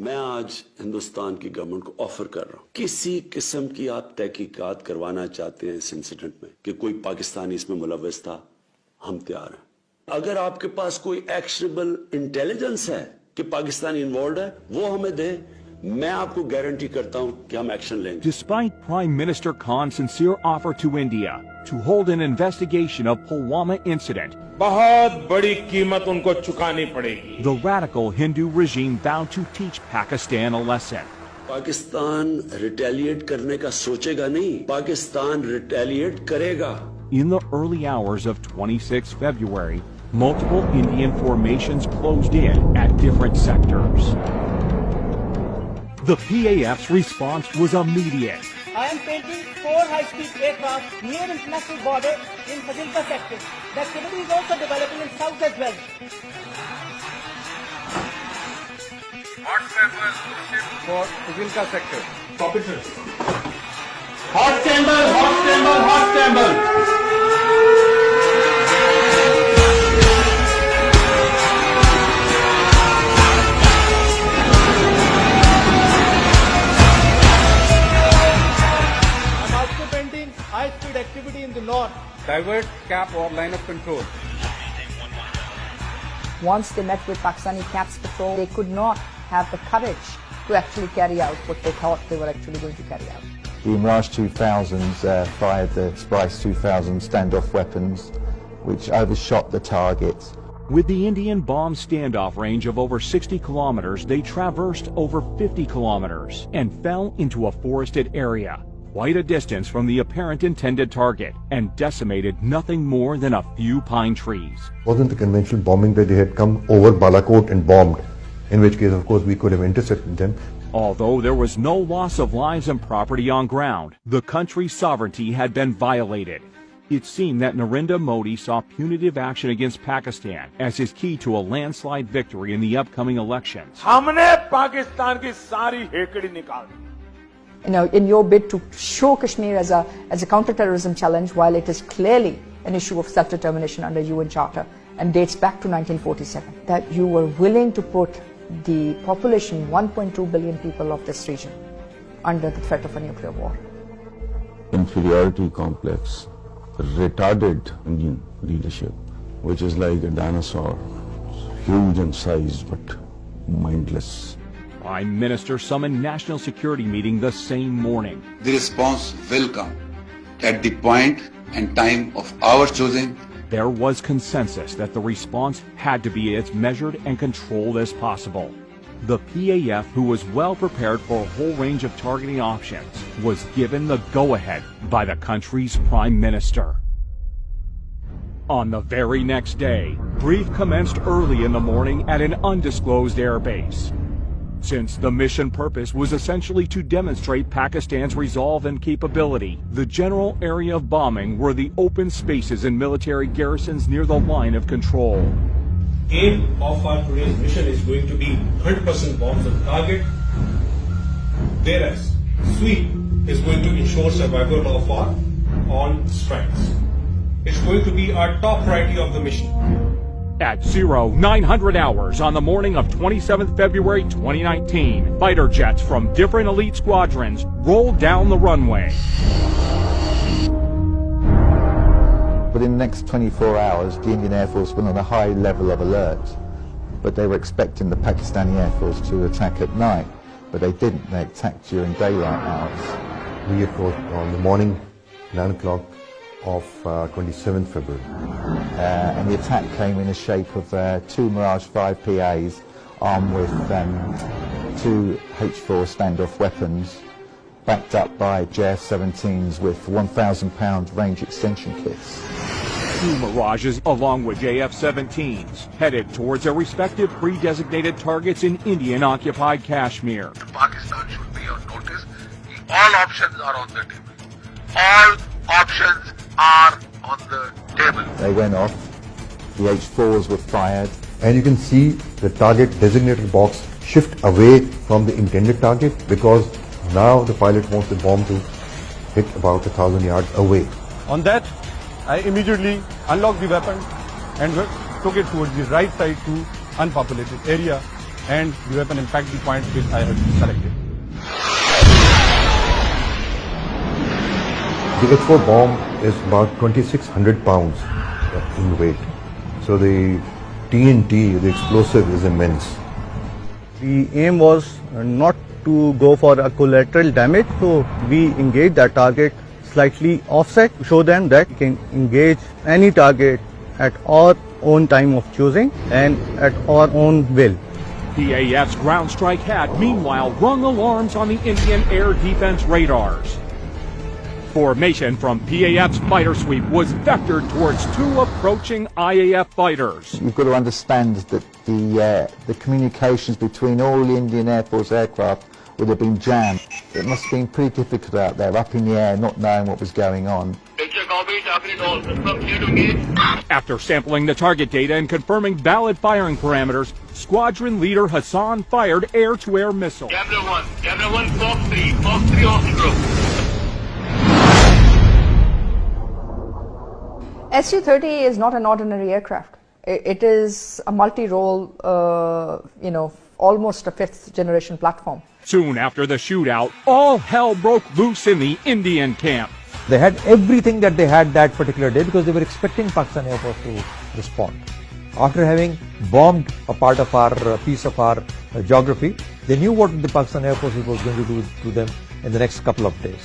میں آج ہندوستان کی گورنمنٹ کو آفر کر رہا ہوں, کسی قسم کی آپ تحقیقات کروانا چاہتے ہیں اس انسیڈنٹ میں کہ کوئی پاکستانی اس میں ملوث تھا, ہم تیار ہیں. اگر آپ کے پاس کوئی ایکشنیبل انٹیلیجنس ہے کہ پاکستانی انوالوڈ ہے, وہ ہمیں دیں. میں آپ کو گارنٹی کرتا ہوں کہ ہم ایکشن لیں گے. Despite Prime Minister Khan's sincere offer to India to hold an investigation of Pulwama incident, बहुत बड़ी कीमत उनको चुकानी पड़ेगी. the radical Hindu regime vowed to teach Pakistan a lesson. Pakistan retaliate کرنے کا سوچے گا نہیں, پاکستان ریٹیلیٹ کرے گا. In the early hours of 26 February, multiple Indian formations closed in at different sectors. The PAF's response was immediate. I am painting 4 high-speed aircraft near international border in Fazilka sector. The activity is also developing in south as well. Hot sample for Fazilka sector. Copy sir. Hot sample, hot sample, hot sample. High-speed activity in the north. Divert cap or line of control. Once they met with Pakistani CAPS patrol, they could not have the courage to actually carry out what they thought they were actually going to carry out. The Mirage 2000s fired the Spice 2000 standoff weapons, which overshot the target. With the Indian bomb standoff range of over 60 kilometers, they traversed over 50 kilometers and fell into a forested area, quite a distance from the apparent intended target, and decimated nothing more than a few pine trees. It wasn't the conventional bombing that they had come over Balakot and bombed, in which case, of course, we could have intercepted them. Although there was no loss of lives and property on ground, the country's sovereignty had been violated. It seemed that Narendra Modi saw punitive action against Pakistan as his key to a landslide victory in the upcoming elections. हमने पाकिस्तान की सारी हेकड़ी निकाल दी. You know, in your bid to show Kashmir as a counter-terrorism challenge, while it is clearly an issue of self-determination under UN Charter and dates back to 1947, that you were willing to put the population, 1.2 billion people of this region, under the threat of a nuclear war. Inferiority complex, retarded Indian leadership, which is like a dinosaur, huge in size but mindless. Prime Minister summoned national security meeting the same morning. The response will come at the point and time of our choosing. There was consensus that the response had to be as measured and controlled as possible. The PAF, who was well prepared for a whole range of targeting options, was given the go-ahead by the country's Prime Minister. On the very next day, brief commenced early in the morning at an undisclosed airbase. Since the mission purpose was essentially to demonstrate Pakistan's resolve and capability, the general area of bombing were the open spaces and military garrisons near the line of control. Aim of our today's mission is going to be 100% bombs on target, whereas sweep is going to ensure survival of our all strikes. It's going to be our top priority of the mission. At 0900 hours on the morning of 27th February 2019, fighter jets from different elite squadrons rolled down the runway. Within the next 24 hours, the Indian Air Force went on a high level of alert, but they were expecting the Pakistani Air Force to attack at night, but they didn't. They attacked during daylight hours. We approached on the morning, 9 o'clock of 27th February. And the attack came in the shape of 2 Mirage 5 PAs armed with 2 H4 standoff weapons, backed up by JF-17s with 1,000-pound range extension kits. 2 Mirages along with JF-17s headed towards their respective pre-designated targets in Indian-occupied Kashmir. Pakistan should be on notice. All options are on the table. All options are on the table. They went off. The H4s were fired. And you can see the target designated box shift away from the intended target because now the pilot wants the bomb to hit about 1,000 yards away. On that, I immediately unlocked the weapon and took it towards the right side to unpopulated area and the weapon impact the point which I had selected. The H4 bomb is about 2,600 pounds in weight. So the TNT, the explosive, is immense. The aim was not to go for a collateral damage, so we engaged that target slightly offset to show them that we can engage any target at our own time of choosing and at our own will. PAF's ground strike had, meanwhile, rung alarms on the Indian air defense radars. Formation from PAF's fighter sweep was vectored towards two approaching IAF fighters. You've got to understand that the communications between all the Indian Air Force aircraft would have been jammed. It must have been pretty difficult out there, up in the air, not knowing what was going on. After sampling the target data and confirming valid firing parameters, squadron leader Hassan fired air-to-air missiles. Camera 1, Fox 3 off the group. Su-30 is not an ordinary aircraft. It is a multi-role, almost a fifth-generation platform. Soon after the shootout, all hell broke loose in the Indian camp. They had everything that they had that particular day because they were expecting Pakistan Air Force to respond. After having bombed a part of our piece of our geography, they knew what the Pakistan Air Force was going to do to them in the next couple of days.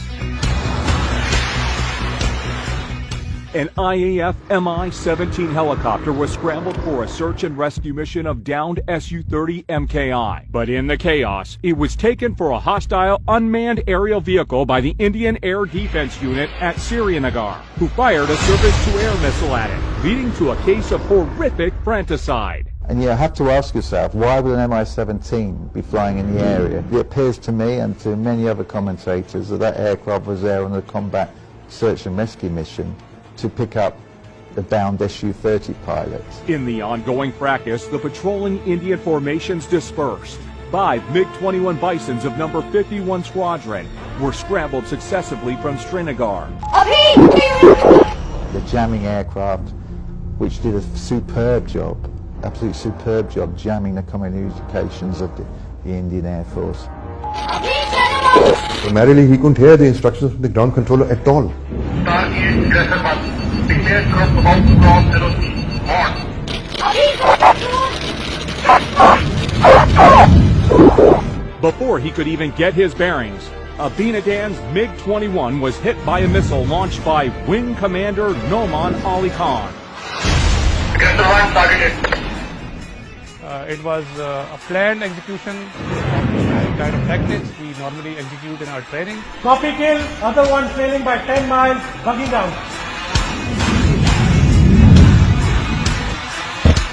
An IAF Mi-17 helicopter was scrambled for a search and rescue mission of downed Su-30 MKI. But in the chaos, it was taken for a hostile unmanned aerial vehicle by the Indian Air Defense Unit at Srinagar, who fired a surface-to-air missile at it, leading to a case of horrific fratricide. And you have to ask yourself, why would an Mi-17 be flying in the area? It appears to me and to many other commentators that that aircraft was there on a combat search and rescue mission to pick up the downed Su-30 pilots. In the ongoing fracas, the patrolling Indian formations dispersed. 5 MiG-21 Bisons of number 51 Squadron were scrambled successively from Srinagar. The jamming aircraft, which did a superb job, absolutely superb job jamming the communications of the Indian Air Force. Primarily, he couldn't hear the instructions from the ground controller at all. Before he could even get his bearings, Abinadan's MiG-21 was hit by a missile launched by Wing Commander Noman Ali Khan. It was a planned execution of the kind of tactics we normally execute in our training. Copy kill, other one trailing by 10 miles, bugging down.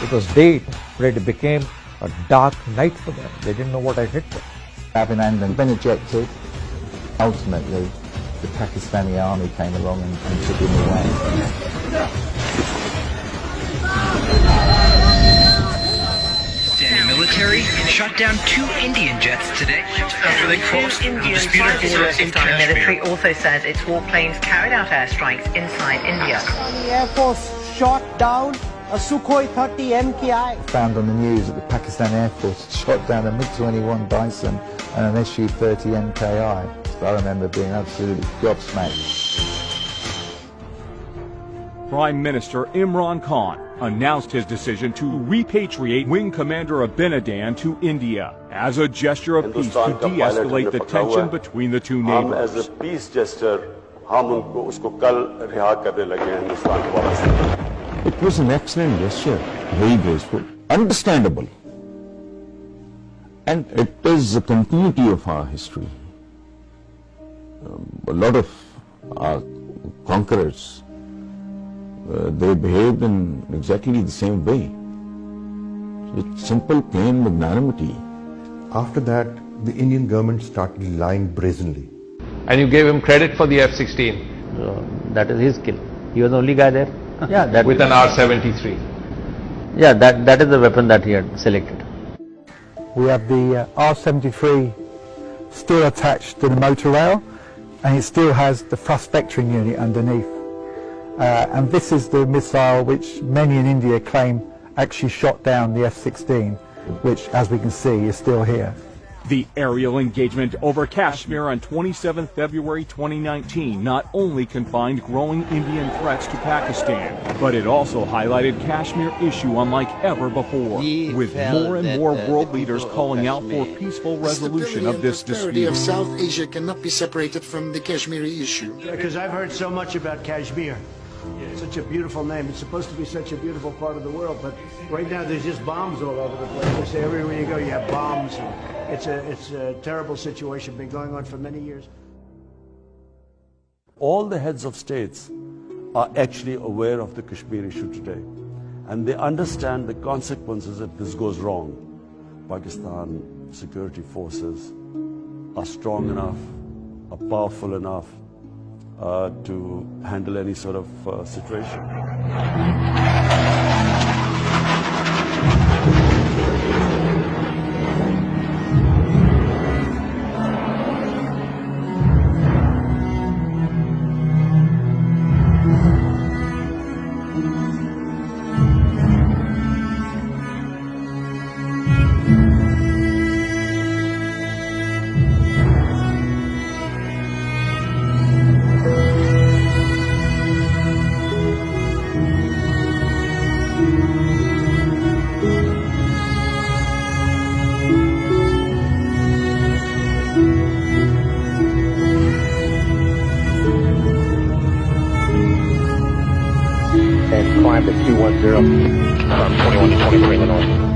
It was day, but it became a dark night for them. They didn't know what had hit them. Abinandan been ejected. Ultimately, the Pakistani army came along and took him away. Military shot down 2 Indian jets today after they crossed the disputed border in Kashmir. The military also says its warplanes carried out airstrikes inside India. The Air Force shot down a Sukhoi 30 MKI. Found on the news that the Pakistan Air Force shot down a MiG-21 Bison and an Su-30 MKI. So I remember being absolutely gobsmacked. Prime Minister Imran Khan announced his decision to repatriate Wing Commander Abinadan to India as a gesture of peace to de-escalate the tension between the two neighbors. As a peace gesture, usko kal riha karne lage hain Hindustan ko wapas. It was an excellent gesture, very graceful, understandable. And it is the continuity of our history. A lot of our conquerors, they behaved in exactly the same way. It's simple, plain magnanimity. After that, the Indian government started lying brazenly. And you gave him credit for the F-16. That is his skill. He was the only guy there. Yeah, that with an R-73. Yeah, that is the weapon that he had selected. We have the R-73 still attached to the motor rail, and it still has the thrust vectoring unit underneath. And this is the missile which many in India claim actually shot down the F-16. which, as we can see, is still here. The aerial engagement over Kashmir on 27 February 2019 not only confined growing Indian threats to Pakistan, but it also highlighted Kashmir issue unlike ever before, with more and more world leaders calling out for peaceful resolution of this dispute. Of South Asia cannot be separated from the Kashmiri issue. Because I've heard so much about Kashmir. Such a beautiful name. It's supposed to be such a beautiful part of the world, but right now there's just bombs all over the place. They say everywhere you go you have bombs. It's a terrible situation, been going on for many years. All the heads of states are actually aware of the Kashmir issue today, and they understand the consequences if this goes wrong. Pakistan security forces are strong enough, are powerful enough to handle any sort of situation. Climb to 210 from 21 to 23 in the north.